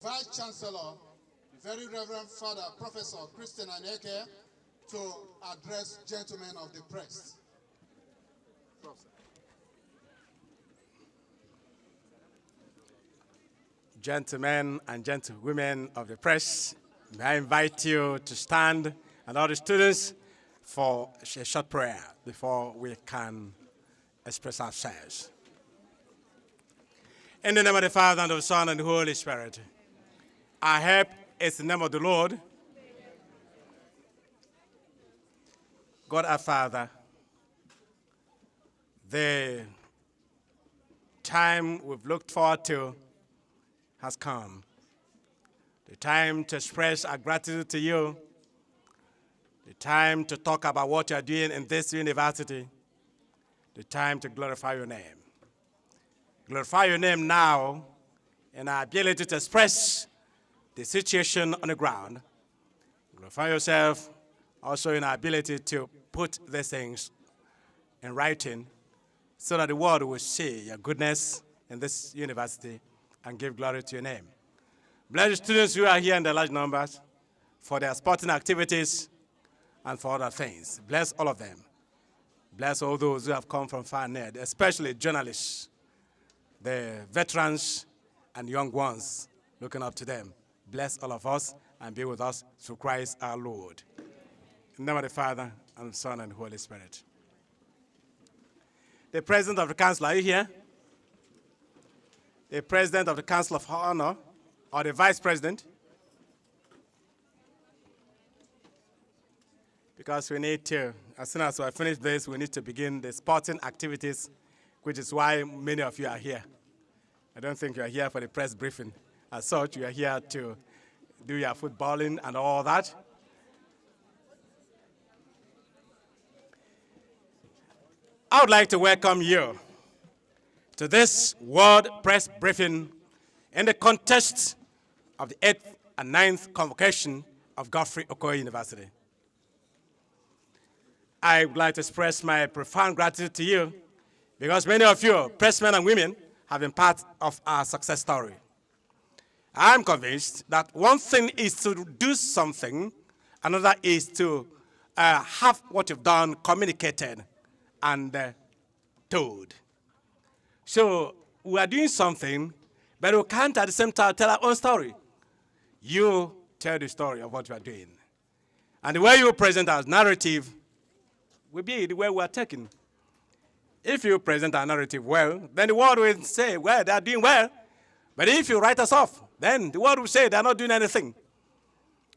Vice Chancellor, the Very Reverend Father Professor Christian Anieke, to address gentlemen of the press. Gentlemen and gentlewomen of the press, may I invite you to stand, and all the students, for a short prayer before we can express ourselves. In the name of the Father, and of the Son, and the Holy Spirit. Our help is the name of the Lord. God our Father, the time we've looked forward to has come. The time to express our gratitude to you. The time to talk about what you're doing in this university. The time to glorify your name. Glorify your name now in our ability to express the situation on the ground. Glorify yourself also in our ability to put these things in writing so that the world will see your goodness in this university and give glory to your name. Bless the students who are here in the large numbers for their sporting activities and for other things. Bless all of them. Bless all those who have come from far and near, especially journalists, the veterans and young ones looking up to them. Bless all of us and be with us through Christ our Lord. In the name of the Father, and the Son, and the Holy Spirit. The President of the Council, are you here? The President of the Council of Honor, or the Vice President? Because we need to, as soon as we finish this, we need to begin the sporting activities, which is why many of you are here. I don't think you are here for the press briefing. As such, you are here to do your footballing and all that. I would like to welcome you to this World Press Briefing in the context of the 8th and 9th Convocation of Godfrey Okoye University. I would like to express my profound gratitude to you because many of you, pressmen and women, have been part of our success story. I'm convinced that one thing is to do something, another is to have what you've done communicated and told. So we are doing something, but we can't at the same time tell our own story. You tell the story of what you are doing. And the way you present our narrative will be the way we are taking. If you present our narrative well, then the world will say, well, they are doing well. But if you write us off, then the world will say they're not doing anything.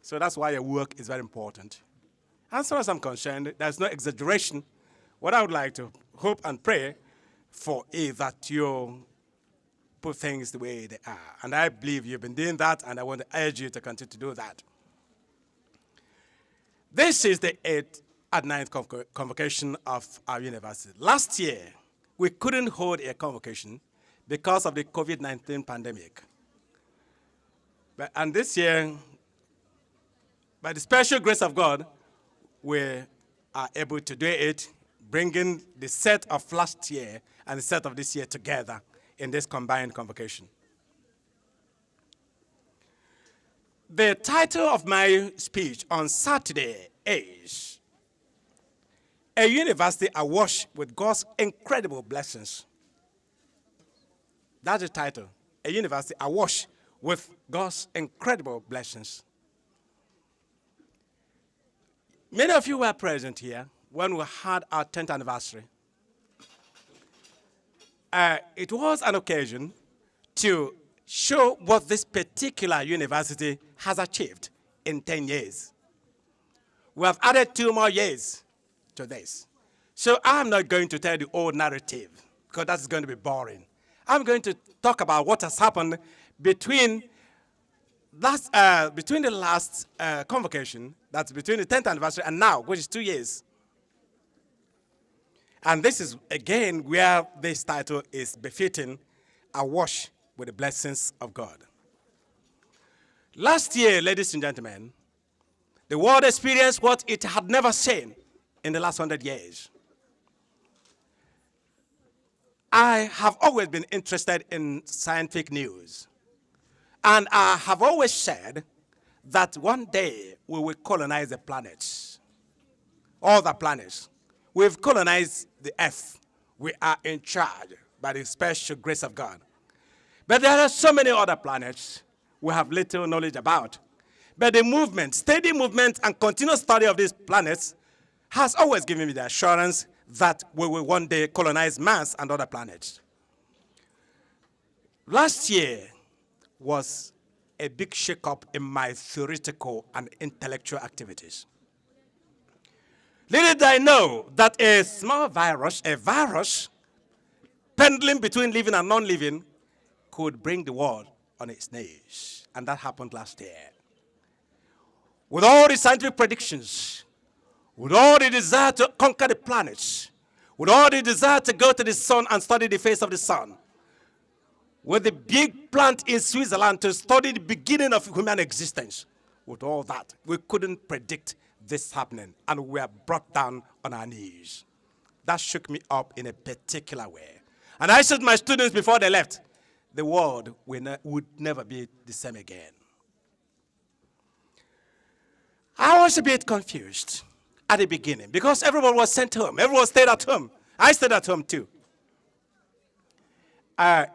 So that's why your work is very important. As far as I'm concerned, there's no exaggeration. What I would like to hope and pray for is that you put things the way they are. And I believe you've been doing that, and I want to urge you to continue to do that. This is the 8th and 9th convocation of our university. Last year, we couldn't hold a convocation because of the COVID-19 pandemic. And this year, by the special grace of God, we are able to do it, bringing the set of last year and the set of this year together in this combined convocation. The title of my speech on Saturday is A University Awash with God's Incredible Blessings. That's the title. A University Awash with God's Incredible Blessings. Many of you were present here when we had our 10th anniversary. It was an occasion to show what this particular university has achieved in 10 years. We have added 2 more years to this. So I'm not going to tell the old narrative, because that's going to be boring. I'm going to talk about what has happened between the last convocation, that's between the 10th anniversary and now, which is 2 years. And this is, again, where this title is befitting, Awash with the Blessings of God. Last year, ladies and gentlemen, the world experienced what it had never seen in the last 100 years. I have always been interested in scientific news. And I have always said that one day we will colonize the planets, all the planets. We've colonized the earth. We are in charge by the special grace of God. But there are so many other planets we have little knowledge about. But the movement, steady movement and continuous study of these planets has always given me the assurance that we will one day colonize Mars and other planets. Last year was a big shake-up in my theoretical and intellectual activities. Little did I know that a small virus, a virus, pendling between living and non-living, could bring the world on its knees. And that happened last year. With all the scientific predictions, with all the desire to conquer the planets, with all the desire to go to the sun and study the face of the sun, with the big plant in Switzerland to study the beginning of human existence, with all that, we couldn't predict this happening, and we were brought down on our knees. That shook me up in a particular way. And I said to my students before they left, the world would never be the same again. I was a bit confused at the beginning because everyone was sent home. Everyone stayed at home. I stayed at home too. I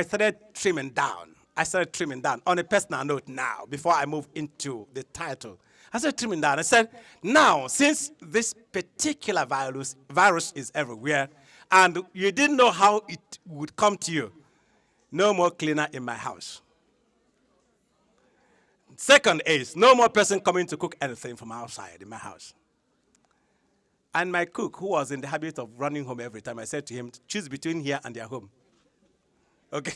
started trimming down. I started trimming down on a personal note now before I move into the title. I started trimming down. I said, now, since this particular virus is everywhere, and you didn't know how it would come to you, no more cleaner in my house. Second is, no more person coming to cook anything from outside in my house. And my cook, who was in the habit of running home every time, I said to him, choose between here and their home. Okay?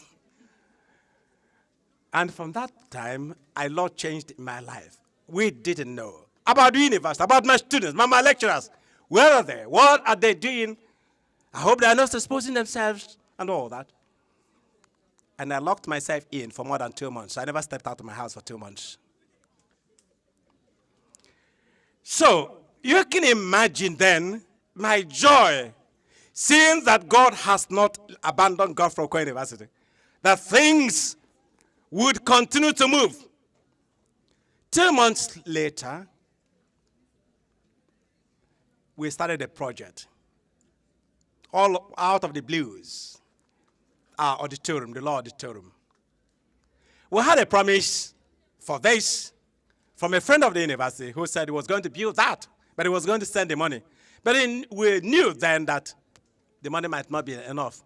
And from that time, a lot changed in my life. We didn't know about the university, about my students, my lecturers. Where are they? What are they doing? I hope they are not exposing themselves and all that. And I locked myself in for more than 2 months. I never stepped out of my house for 2 months. So you can imagine then my joy, seeing that God has not abandoned Godfrey Okoye University, that things would continue to move. 2 months later, we started a project, all out of the blues, our auditorium, the law auditorium. We had a promise for this from a friend of the university who said he was going to build that, but he was going to send the money. But we knew then that the money might not be enough.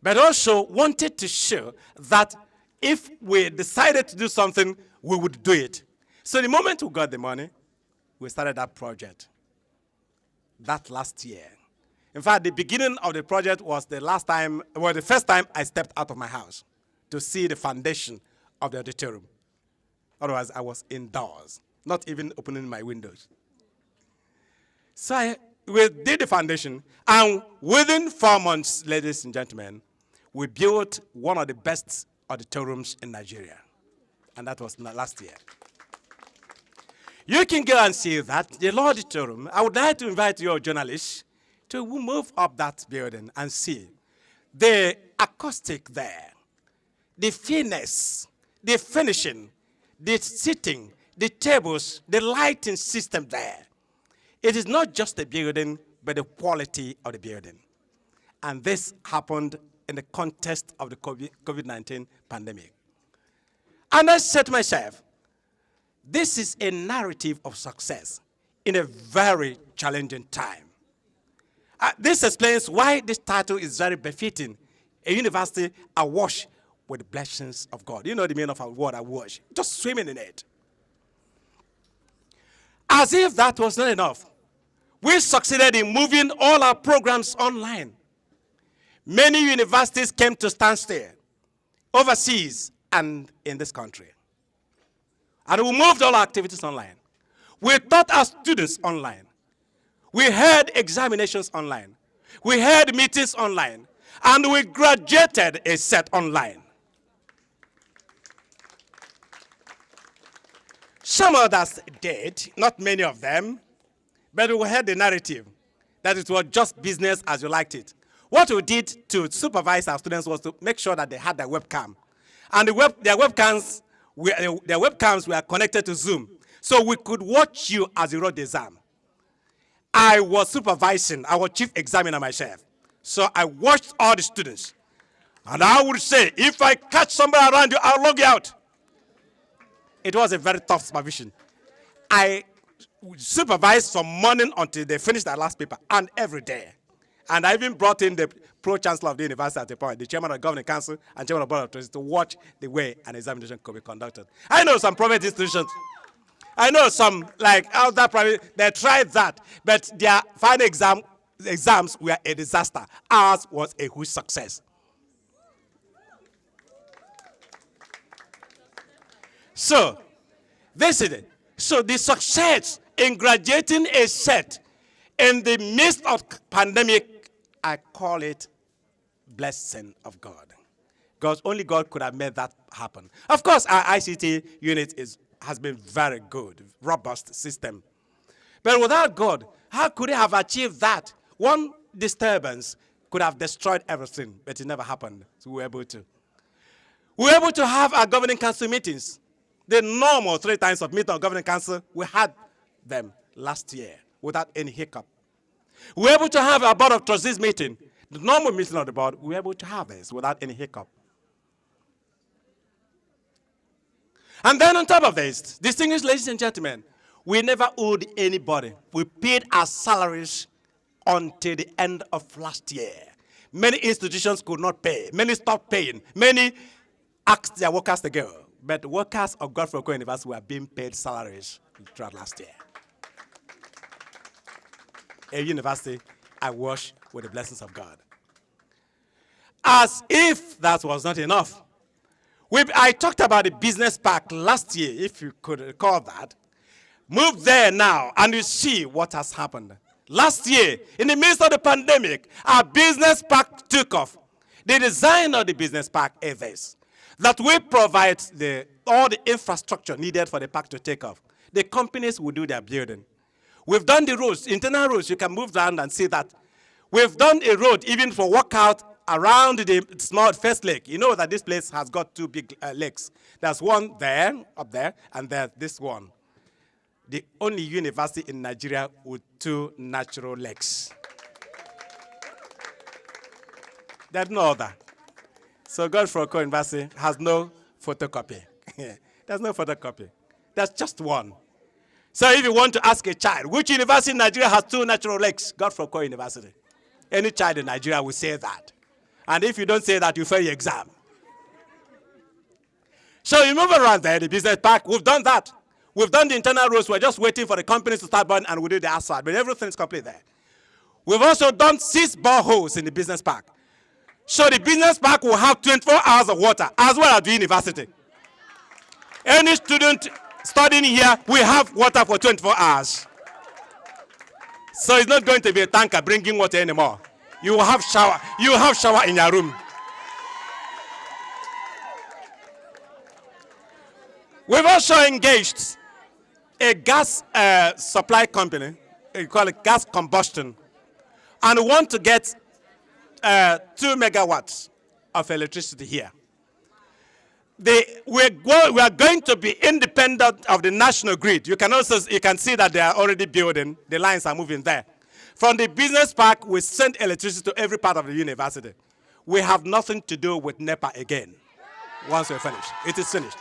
But also wanted to show that if we decided to do something, we would do it. So the moment we got the money, we started that project. That last year. In fact, the beginning of the project was the first time I stepped out of my house to see the foundation of the auditorium. Otherwise, I was indoors, not even opening my windows. So we did the foundation, and within 4 months, ladies and gentlemen, we built one of the best auditoriums in Nigeria. And that was last year. You can go and see that, the law auditorium. I would like to invite your journalists to move up that building and see the acoustic there, the finesse, the finishing, the seating, the tables, the lighting system there. It is not just the building, but the quality of the building. And this happened in the context of the COVID-19 pandemic. And I said to myself, this is a narrative of success in a very challenging time. This explains why this title is very befitting. A university awash with the blessings of God. You know the meaning of our word awash. Just swimming in it. As if that was not enough, we succeeded in moving all our programs online. Many universities came to stand still, overseas and in this country. And we moved all our activities online. We taught our students online. We had examinations online. We had meetings online. And we graduated a set online. Some others did, not many of them, but we had the narrative that it was just business as you liked it. What we did to supervise our students was to make sure that they had their webcam And their webcams were connected to Zoom. So we could watch you as you wrote the exam. I was supervising, I was chief examiner myself. So I watched all the students. And I would say, if I catch somebody around you, I'll log you out. It was a very tough supervision. I supervised from morning until they finished their last paper, and every day. And I even brought in the pro-chancellor of the university at the point, the chairman of the governing council and chairman of the board of trustees, to watch the way an examination could be conducted. I know some private institutions, I know some, like other private, they tried that, but their final exams were a disaster. Ours was a huge success. So, this is it. So the success in graduating a set in the midst of pandemic, I call it blessing of God. Because only God could have made that happen. Of course, our ICT unit has been very good, robust system. But without God, how could he have achieved that? One disturbance could have destroyed everything, but it never happened. So we were able to. We were able to have our governing council meetings. The normal 3 times of meeting of governing council, we had them last year without any hiccup. We were able to have our board of trustees meeting. The normal meeting of the board, we were able to have this without any hiccup. And then on top of this, distinguished ladies and gentlemen, we never owed anybody. We paid our salaries until the end of last year. Many institutions could not pay. Many stopped paying. Many asked their workers to go. But workers of Godfrey Okoye University were being paid salaries throughout last year. A university I wash with the blessings of God. As if that was not enough, I talked about the business park last year, if you could recall that. Move there now, and you see what has happened. Last year, in the midst of the pandemic, our business park took off. The design of the business park is this: that we provide all the infrastructure needed for the park to take off. The companies will do their building. We've done the roads, internal roads. You can move around and see that. We've done a road even for workout around the small first lake. You know that this place has got 2 big lakes. There's one there, up there, and there's this one. The only university in Nigeria with 2 natural lakes. There's no other. So Godfrey Okoye University has no photocopy. There's no photocopy. There's just one. So if you want to ask a child, which university in Nigeria has 2 natural lakes? Godfrey Okoye University. Any child in Nigeria will say that. And if you don't say that, you fail your exam. So you move around there, the business park, we've done that. We've done the internal roads. We're just waiting for the companies to start burning and we'll do the asphalt. But everything is complete there. We've also done 6 boreholes in the business park. So the business park will have 24 hours of water, as well as the university. Any student studying here will have water for 24 hours. So it's not going to be a tanker bringing water anymore. You will have shower. You will have shower in your room. We've also engaged a gas supply company, we call it gas combustion, and we want to get 2 megawatts of electricity here. We are going to be independent of the national grid. You can see that they are already building. The lines are moving there. From the business park, we send electricity to every part of the university. We have nothing to do with NEPA again. Once we're finished, it is finished.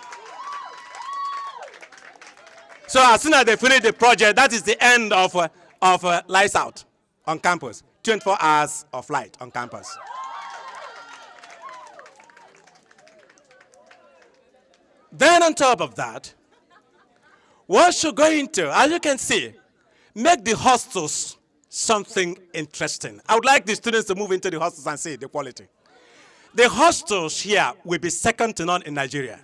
So as soon as they finish the project, that is the end of lights out on campus. 24 hours of light on campus. Then on top of that, what you're going to, as you can see, make the hostels something interesting. I would like the students to move into the hostels and see the quality. The hostels here will be second to none in Nigeria.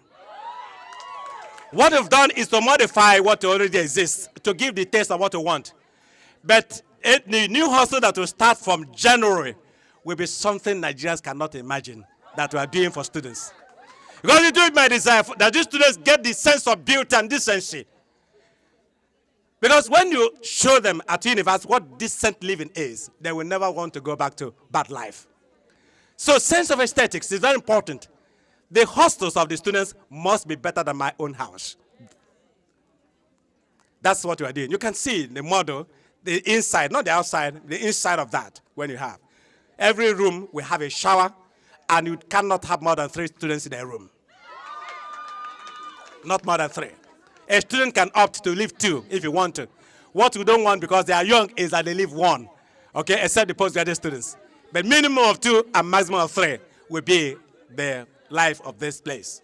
What we've done is to modify what already exists to give the taste of what we want. But the new hostel that will start from January will be something Nigerians cannot imagine that we are doing for students. Because we do it by desire that these students get the sense of beauty and decency. Because when you show them at university what decent living is, they will never want to go back to bad life. So sense of aesthetics is very important. the hostels of the students must be better than my own house. That's what we are doing. You can see the model, the inside, not the outside, the inside of that when you have. Every room will have a shower, and you cannot have more than 3 students in a room. Not more than 3. A student can opt to leave 2 if you want to. What we don't want, because they are young, is that they leave 1. Okay, except the postgraduate students. But minimum of 2 and maximum of 3 will be the life of this place.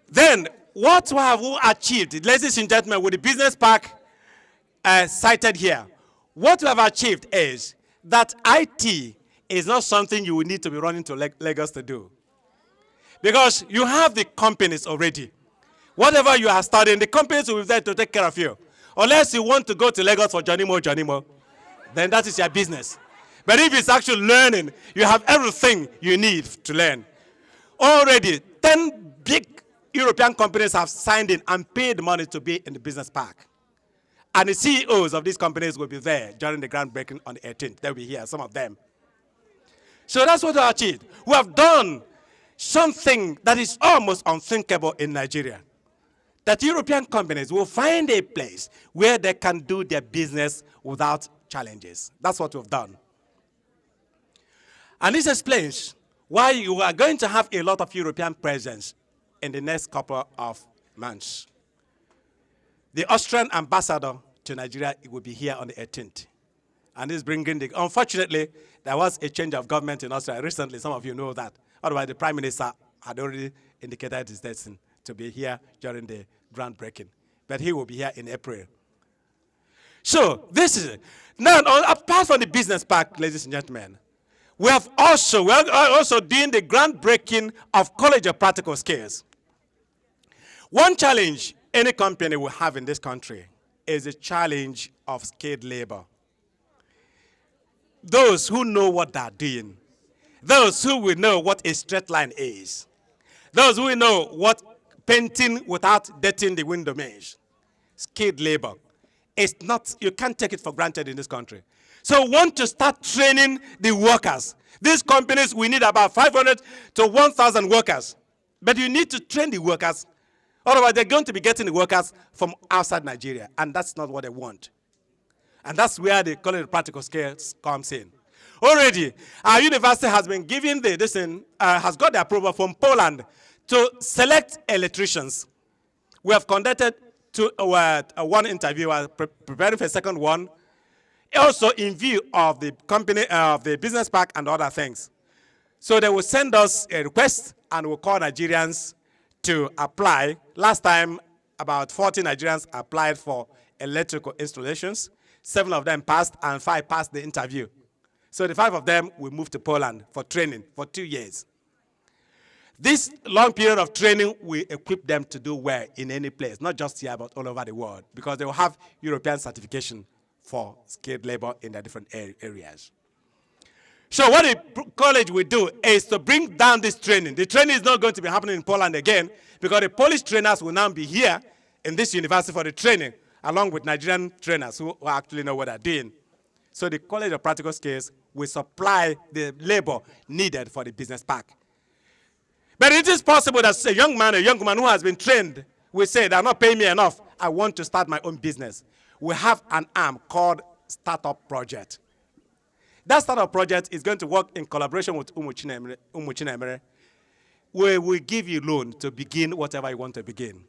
Then, what have we achieved, ladies and gentlemen, with the business park cited here? What we have achieved is that IT is not something you will need to be running to Lagos to do. Because you have the companies already. Whatever you are studying, the companies will be there to take care of you. Unless you want to go to Lagos for Johnny Mo, then that is your business. But if it's actually learning, you have everything you need to learn. Already, 10 big European companies have signed in and paid money to be in the business park. And the CEOs of these companies will be there during the groundbreaking on the 18th. They'll be here, some of them. So that's what we achieved. We have done something that is almost unthinkable in Nigeria. That European companies will find a place where they can do their business without challenges. That's what we've done. And this explains why you are going to have a lot of European presence in the next couple of months. The Austrian ambassador to Nigeria will be here on the 18th. And he's bringing the, unfortunately, there was a change of government in Austria recently. Some of you know that. Otherwise, the Prime Minister had already indicated his destination to be here during the groundbreaking. But he will be here in April. So, this is it. Now, apart from the business park, ladies and gentlemen, we are also doing the groundbreaking of College of Practical Skills. One challenge any company will have in this country is the challenge of skilled labor. Those who know what they're doing, those who will know what a straight line is, those who will know what painting without dirtying the window means. Skilled labor. It's not, you can't take it for granted in this country. So we want to start training the workers. These companies, we need about 500 to 1,000 workers. But you need to train the workers. Otherwise, they're going to be getting the workers from outside Nigeria. And that's not what they want. And that's where the College of Practical Skills comes in. Already, our university has been given has got the approval from Poland to select electricians. We have conducted one interview, preparing for a second one, also in view of the company, of the business park and other things. So they will send us a request and we'll call Nigerians to apply. Last time, about 40 Nigerians applied for electrical installations. 7 of them passed and 5 passed the interview. So the 5 of them will move to Poland for training for 2 years. This long period of training will equip them to do well in any place, not just here, but all over the world, because they will have European certification for skilled labor in the different areas. So what the college will do is to bring down this training. The training is not going to be happening in Poland again, because the Polish trainers will now be here in this university for the training, along with Nigerian trainers who actually know what they're doing. So the College of Practical Skills will supply the labor needed for the business park. But it is possible that a young man, a young woman who has been trained will say, they're not paying me enough. I want to start my own business. We have an arm called Startup Project. That startup project is going to work in collaboration with Umuchinemere. We will give you loan to begin whatever you want to begin.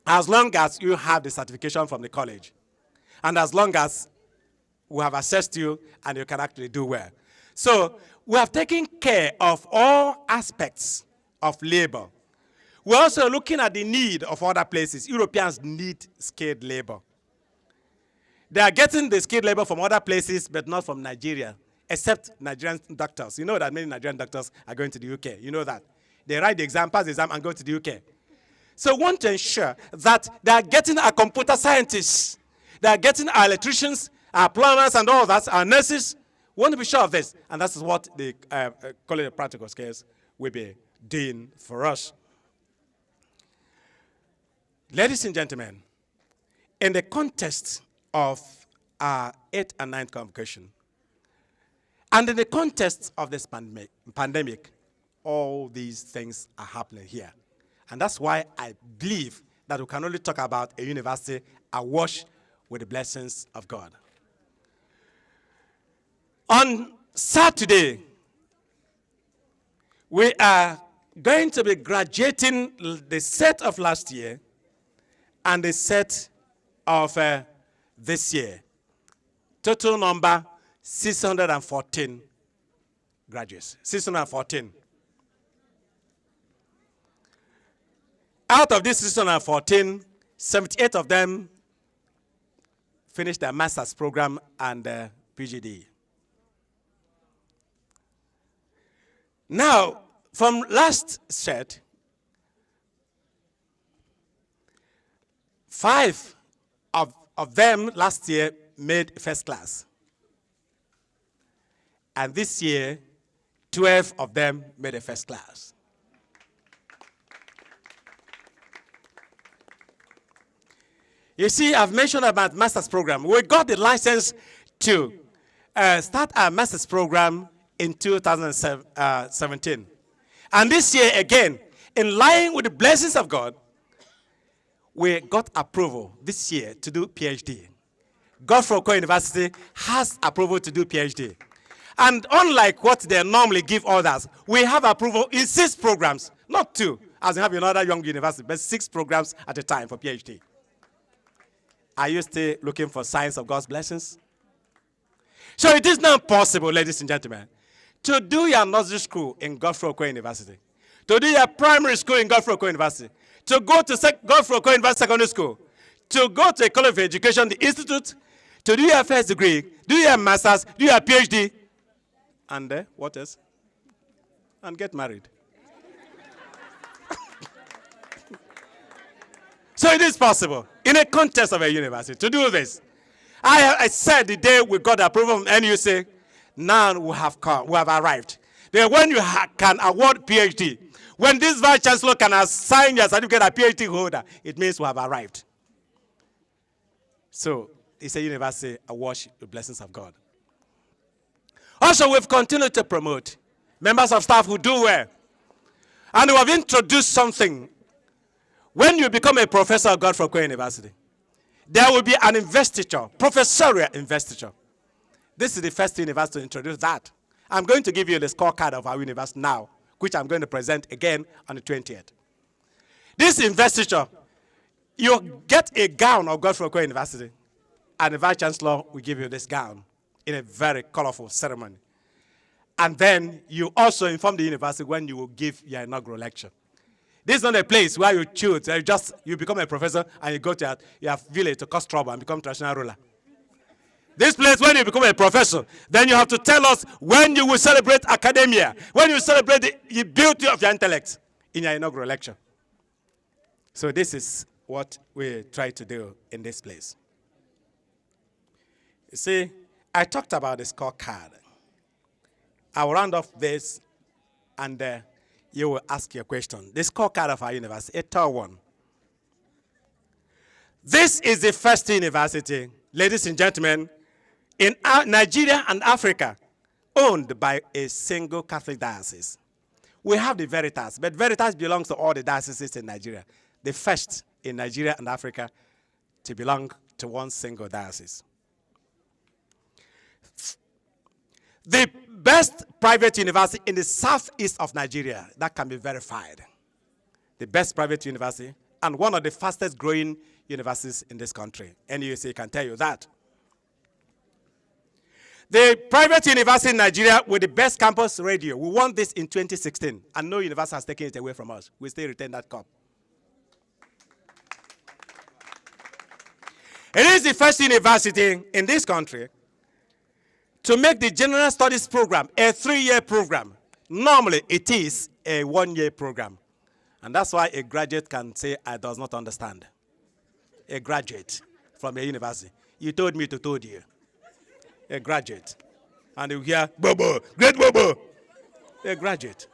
As long as you have the certification from the college. And as long as we have assessed you and you can actually do well. So we have taken care of all aspects of labor. We're also looking at the need of other places. Europeans need skilled labor. They are getting the skilled labor from other places, but not from Nigeria, except Nigerian doctors. You know that many Nigerian doctors are going to the UK. You know that. They write the exam, pass the exam, and go to the UK. So we want to ensure that they are getting our computer scientists, they are getting our electricians, our plumbers, and all that, our nurses. We want to be sure of this, and that's what the College of Practical Skills will be doing for us. Ladies and gentlemen, in the context of our 8th and 9th convocation, and in the context of this pandemic, all these things are happening here. And that's why I believe that we can only talk about a university awash with the blessings of God. On Saturday, we are going to be graduating the set of last year and the set of this year. Total number 614 graduates. 614. Out of these 614, 78 of them finished their master's program and PhD. Now, from last set, 5 of them last year made first class. And this year, 12 of them made a first class. You see, I've mentioned about master's program. We got the license to start our master's program in 2017. And this year, again, in line with the blessings of God, we got approval this year to do PhD. Godfrey Okoye University has approval to do PhD. And unlike what they normally give others, we have approval in 6 programs, not 2, as we have in other young universities, but 6 programs at a time for PhD. Are you still looking for signs of God's blessings? So it is now possible, ladies and gentlemen, to do your nursery school in Godfrey Okoye University, to do your primary school in Godfrey Okoye University, to go to Godfrey Okoye University Secondary School, to go to a college of education, the institute, to do your first degree, do your master's, do your PhD, and what else? And get married. So it is possible, in a context of a university, to do this. I said the day we got approval from NUC, now we have come, we have arrived. Then when you can award PhD, when this vice chancellor can assign your certificate as PhD holder, it means we have arrived. So it's a university awash with blessings of God. Also, we've continued to promote members of staff who do well. And we have introduced something. When you become a professor at Godfrey Okoye University, there will be an investiture, professorial investiture. This is the first university to introduce that. I'm going to give you the scorecard of our university now, which I'm going to present again on the 20th. This investiture, you get a gown of Godfrey Okoye University, and the Vice Chancellor will give you this gown in a very colorful ceremony. And then you also inform the university when you will give your inaugural lecture. This is not a place where you choose, you become a professor and you go to your village to cause trouble and become traditional ruler. This place, when you become a professor, then you have to tell us when you will celebrate academia, when you celebrate the beauty of your intellect in your inaugural lecture. So this is what we try to do in this place. You see, I talked about the scorecard. I will round off this, and you will ask your question. The scorecard of our university, a tall one. This is the first university, ladies and gentlemen, in Nigeria and Africa, owned by a single Catholic diocese. We have the Veritas, but Veritas belongs to all the dioceses in Nigeria. The first in Nigeria and Africa to belong to one single diocese. The best private university in the southeast of Nigeria, that can be verified. The best private university and one of the fastest growing universities in this country. NUC can tell you that. The private university in Nigeria with the best campus radio. We won this in 2016, and no university has taken it away from us. We still retain that cup. It is the first university in this country to make the general studies program a 3-year program. Normally, it is a 1-year program. And that's why a graduate can say, I does not understand. A graduate from a university. You told me to told you. A graduate. And you hear, Bobo, great Bobo. A graduate.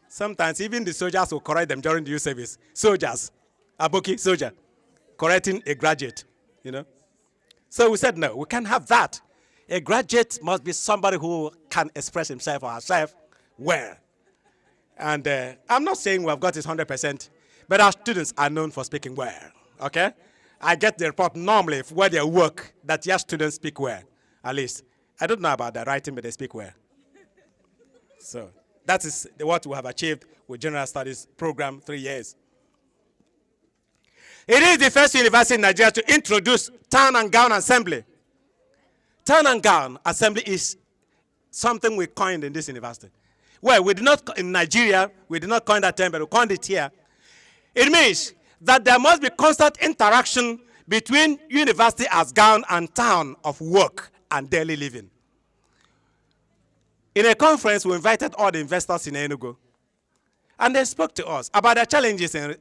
Sometimes even the soldiers will correct them during the youth service. Soldiers. Aboki, soldier. Correcting a graduate. You know. So we said, no, we can't have that. A graduate must be somebody who can express himself or herself well. And I'm not saying we have got it 100%, but our students are known for speaking well, okay? I get the report normally where they work that your students speak well, at least. I don't know about the writing, but they speak well. So that is what we have achieved with General Studies program 3 years. It is the first university in Nigeria to introduce town and gown assembly. Town and gown assembly is something we coined in this university. Well, we did not, in Nigeria, we did not coin that term, but we coined it here. It means that there must be constant interaction between university as gown and town of work and daily living. In a conference, we invited all the investors in Enugu, and they spoke to us about their challenges, and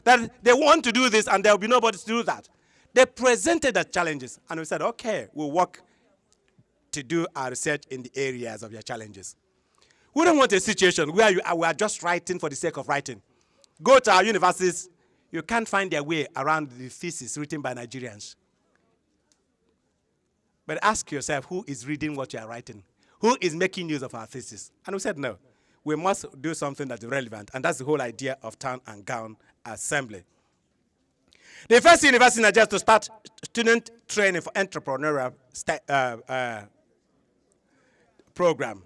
that they want to do this and there will be nobody to do that. They presented the challenges, and we said, okay, we'll work to do our research in the areas of your challenges. We don't want a situation where we are just writing for the sake of writing. Go to our universities, you can't find their way around the thesis written by Nigerians. But ask yourself, who is reading what you are writing? Who is making use of our thesis? And we said, no, we must do something that is relevant. And that's the whole idea of town and gown assembly. The first university in Nigeria to start student training for entrepreneurial program,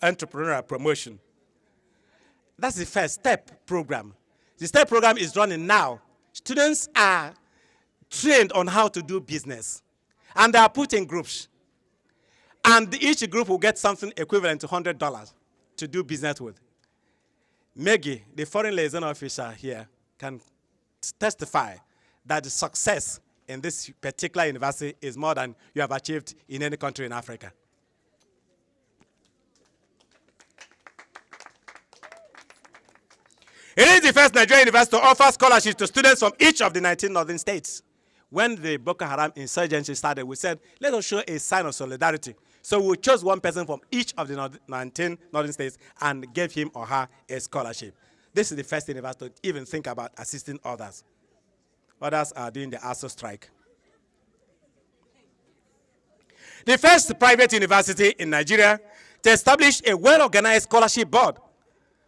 entrepreneurial promotion. That's the first STEP program. The STEP program is running now. Students are trained on how to do business. And they are put in groups. And each group will get something equivalent to $100 to do business with. Maggie, the foreign liaison officer here, can testify that the success in this particular university is more than you have achieved in any country in Africa. It is the first Nigerian university to offer scholarships to students from each of the 19 northern states. When the Boko Haram insurgency started, we said, let us show a sign of solidarity. So we chose one person from each of the 19 northern states and gave him or her a scholarship. This is the first university to even think about assisting others. Others are doing the ASO strike. The first private university in Nigeria to establish a well-organized scholarship board,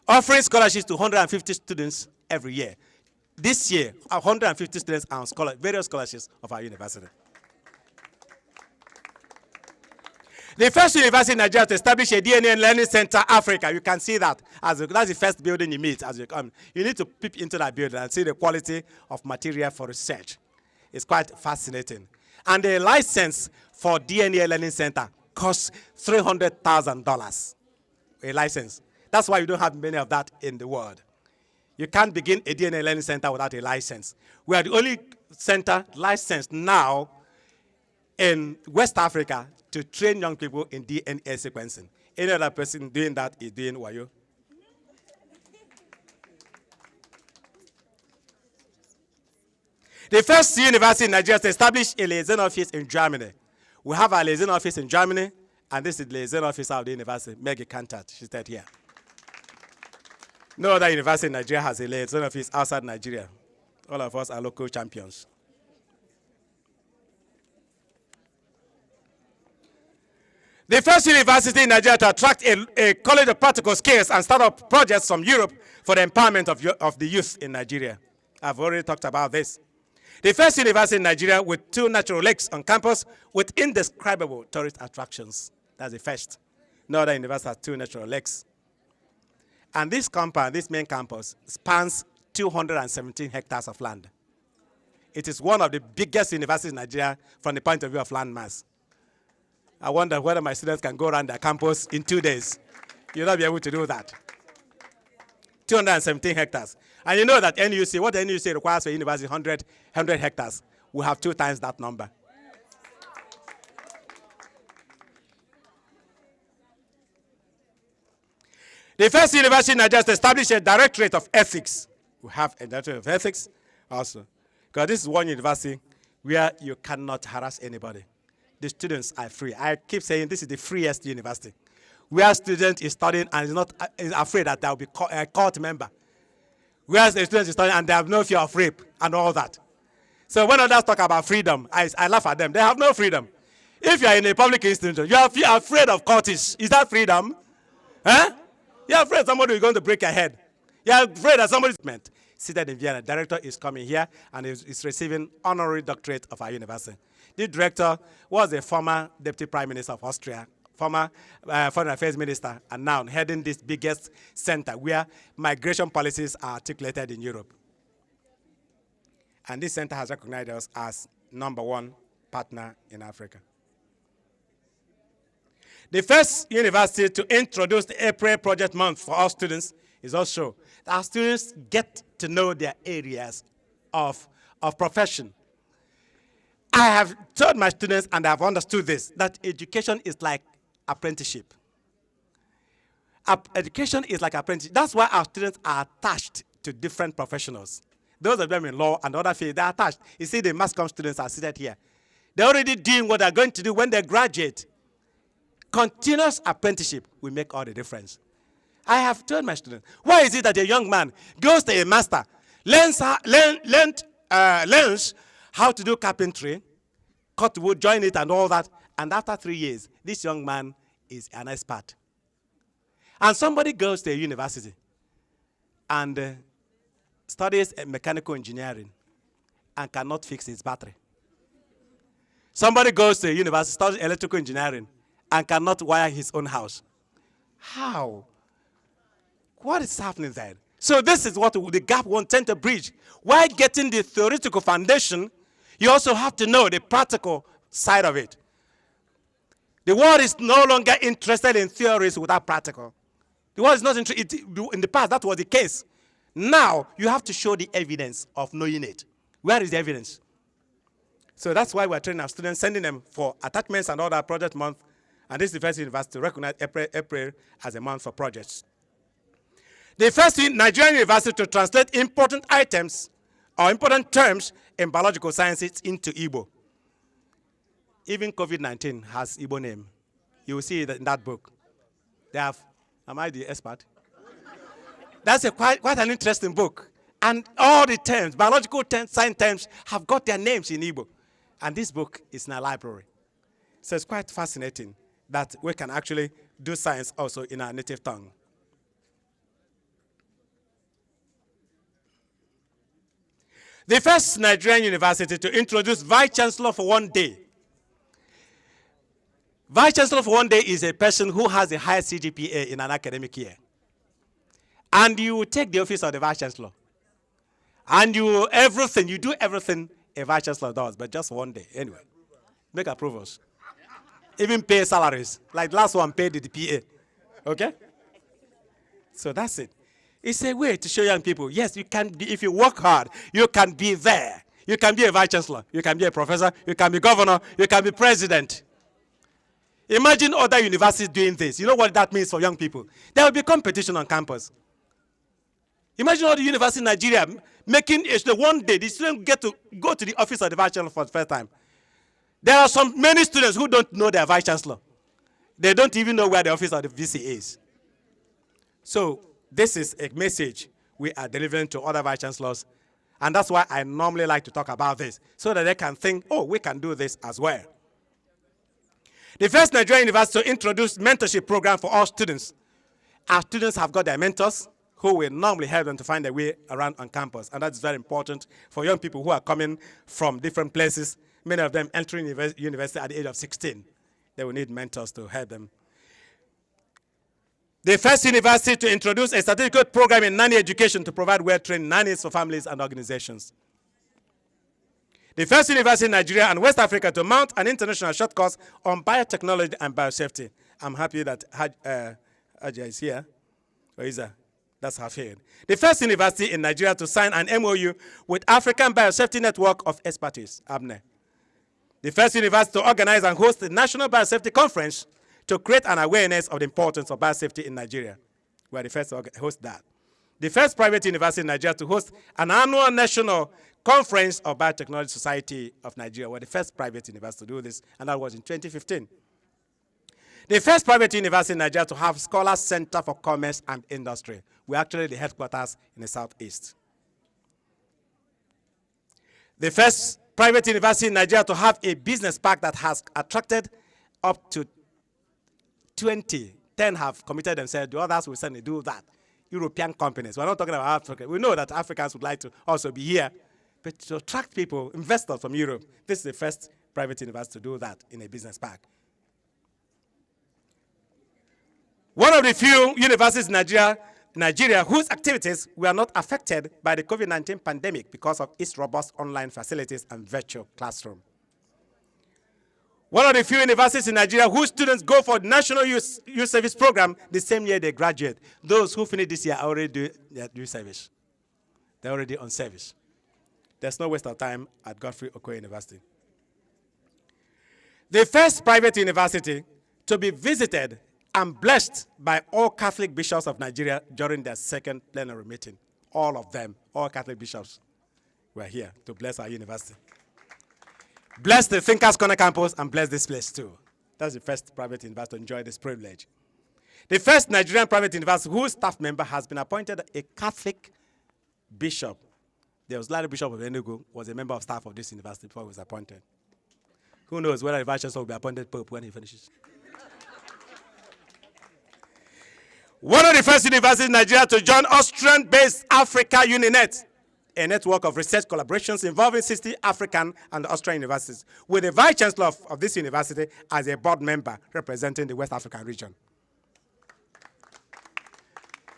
offering scholarships to 150 students every year. This year, 150 students are on various scholarships of our university. The first university in Nigeria to establish a DNA Learning Center Africa. You can see that. That's the first building you meet as you come. You need to peep into that building and see the quality of material for research. It's quite fascinating. And the license for DNA Learning Center costs $300,000. A license. That's why you don't have many of that in the world. You can't begin a DNA Learning Center without a license. We are the only center licensed now in West Africa to train young people in DNA sequencing. Any other person doing that is doing wayo. The first university in Nigeria to establish a liaison office in Germany. We have a liaison office in Germany, and this is the liaison officer of the university, Maggie Cantat. She's dead here. No other university in Nigeria has a liaison office outside Nigeria. All of us are local champions. The first university in Nigeria to attract a college of practical skills and start up projects from Europe for the empowerment of the youth in Nigeria. I've already talked about this. The first university in Nigeria with 2 natural lakes on campus with indescribable tourist attractions. That's the first. No other university has 2 natural lakes. And this compound, this main campus, spans 217 hectares of land. It is one of the biggest universities in Nigeria from the point of view of land mass. I wonder whether my students can go around their campus in 2 days. You'll not be able to do that. 217 hectares. And you know that NUC, what the NUC requires for university, 100 hectares. We have 2 times that number. The first university in Nigeria to establish a directorate of ethics. We have a directorate of ethics also. Because this is one university where you cannot harass anybody. The students are free. I keep saying this is the freest university. Where a student is studying and is afraid that there will be a court member. Whereas the student is studying and they have no fear of rape and all that. So when others talk about freedom, I laugh at them. They have no freedom. If you are in a public institution, you are afraid of courts. Is that freedom? Huh? You're afraid somebody is going to break your head. You're afraid that somebody's meant. Seated in Vienna, director is coming here and is receiving honorary doctorate of our university. The director was a former deputy prime minister of Austria, former foreign affairs minister, and now heading this biggest center where migration policies are articulated in Europe. And this center has recognized us as #1 partner in Africa. The first university to introduce the April Project Month for all students is also that our students get to know their areas of profession. I have told my students, and I've understood this, that education is like apprenticeship. Education is like apprenticeship. That's why our students are attached to different professionals. Those of them in law and other fields, they're attached. You see, the mass comm students are seated here. They're already doing what they're going to do when they graduate. Continuous apprenticeship will make all the difference. I have told my students, why is it that a young man goes to a master, learns how to do carpentry, cut wood, join it, and all that, and after 3 years, this young man is an expert. And somebody goes to a university and studies mechanical engineering and cannot fix his battery. Somebody goes to a university, studies electrical engineering, and cannot wire his own house. How? What is happening there? So this is what the gap we tend to bridge. While getting the theoretical foundation, you also have to know the practical side of it. The world is no longer interested in theories without practical. The world is not interested. In the past, that was the case. Now, you have to show the evidence of knowing it. Where is the evidence? So that's why we're training our students, sending them for attachments and all that project month. And this is the first university to recognize April as a month for projects. The first Nigerian university to translate important items or important terms in biological sciences into Igbo. Even COVID-19 has Igbo name. You will see it in that book. They have, am I the expert? That's quite an interesting book. And all the terms, biological terms, science terms, have got their names in Igbo. And this book is in our library. So it's quite fascinating that we can actually do science also in our native tongue. The first Nigerian university to introduce Vice Chancellor for 1 day. Vice Chancellor for 1 day is a person who has the highest CGPA in an academic year. And you will take the office of the Vice Chancellor. And you do everything a Vice Chancellor does, but just 1 day. Anyway, make approvals. Even pay salaries. Like the last one paid the PA. Okay? So that's it. It's a way to show young people, yes, you can be, if you work hard, you can be there. You can be a Vice Chancellor. You can be a professor. You can be governor. You can be president. Imagine other universities doing this. You know what that means for young people? There will be competition on campus. Imagine all the universities in Nigeria making it 1 day. The students get to go to the office of the Vice Chancellor for the first time. There are many students who don't know their Vice Chancellor. They don't even know where the office of the VC is. So this is a message we are delivering to other Vice Chancellors. And that's why I normally like to talk about this, so that they can think, oh, we can do this as well. The first Nigerian university to introduce mentorship program for all students. Our students have got their mentors who will normally help them to find their way around on campus. And that's very important for young people who are coming from different places, many of them entering university at the age of 16. They will need mentors to help them. The first university to introduce a certificate program in nanny education to provide well-trained nannies for families and organizations. The first university in Nigeria and West Africa to mount an international short course on biotechnology and biosafety. I'm happy that Haja is here. Or is that? That's her field. The first university in Nigeria to sign an MOU with African Biosafety Network of Expertise, ABNE. The first university to organize and host the National Biosafety Conference to create an awareness of the importance of biosafety in Nigeria. We are the first to host that. The first private university in Nigeria to host an annual national conference of Biotechnology Society of Nigeria. We are the first private university to do this, and that was in 2015. The first private university in Nigeria to have Scholars Center for Commerce and Industry. We're actually the headquarters in the Southeast. The first private university in Nigeria to have a business park that has attracted up to 20 10 have committed themselves. The others will certainly do that. European companies. We're not talking about Africa. We know that Africans would like to also be here. But to attract people, investors from Europe, this is the first private university to do that in a business park. One of the few universities in Nigeria whose activities were not affected by the COVID-19 pandemic because of its robust online facilities and virtual classroom. One of the few universities in Nigeria whose students go for the National Youth Service Program the same year they graduate. Those who finish this year are already doing their youth service. They're already on service. There's no waste of time at Godfrey Okoye University. The first private university to be visited and blessed by all Catholic bishops of Nigeria during their second plenary meeting. All of them, all Catholic bishops, were here to bless our university. Bless the Thinkers Corner campus and bless this place too. That's the first private university to enjoy this privilege. The first Nigerian private university whose staff member has been appointed a Catholic bishop. The auxiliary bishop of Enugu was a member of staff of this university before he was appointed. Who knows whether the vice chancellor will be appointed pope when he finishes. One of the first universities in Nigeria to join Austrian-based Africa Uninet, a network of research collaborations involving 60 African and Austrian universities, with the vice chancellor of this university as a board member representing the West African region.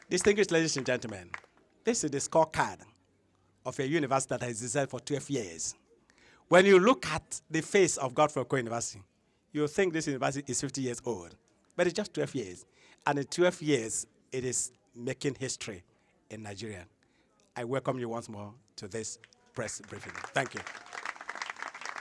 Distinguished ladies and gentlemen, this is the scorecard of a university that has existed for 12 years. When you look at the face of Godfrey Okoye University, you'll think this university is 50 years old, but it's just 12 years. And in 12 years, it is making history in Nigeria. I welcome you once more to this press briefing. Thank you.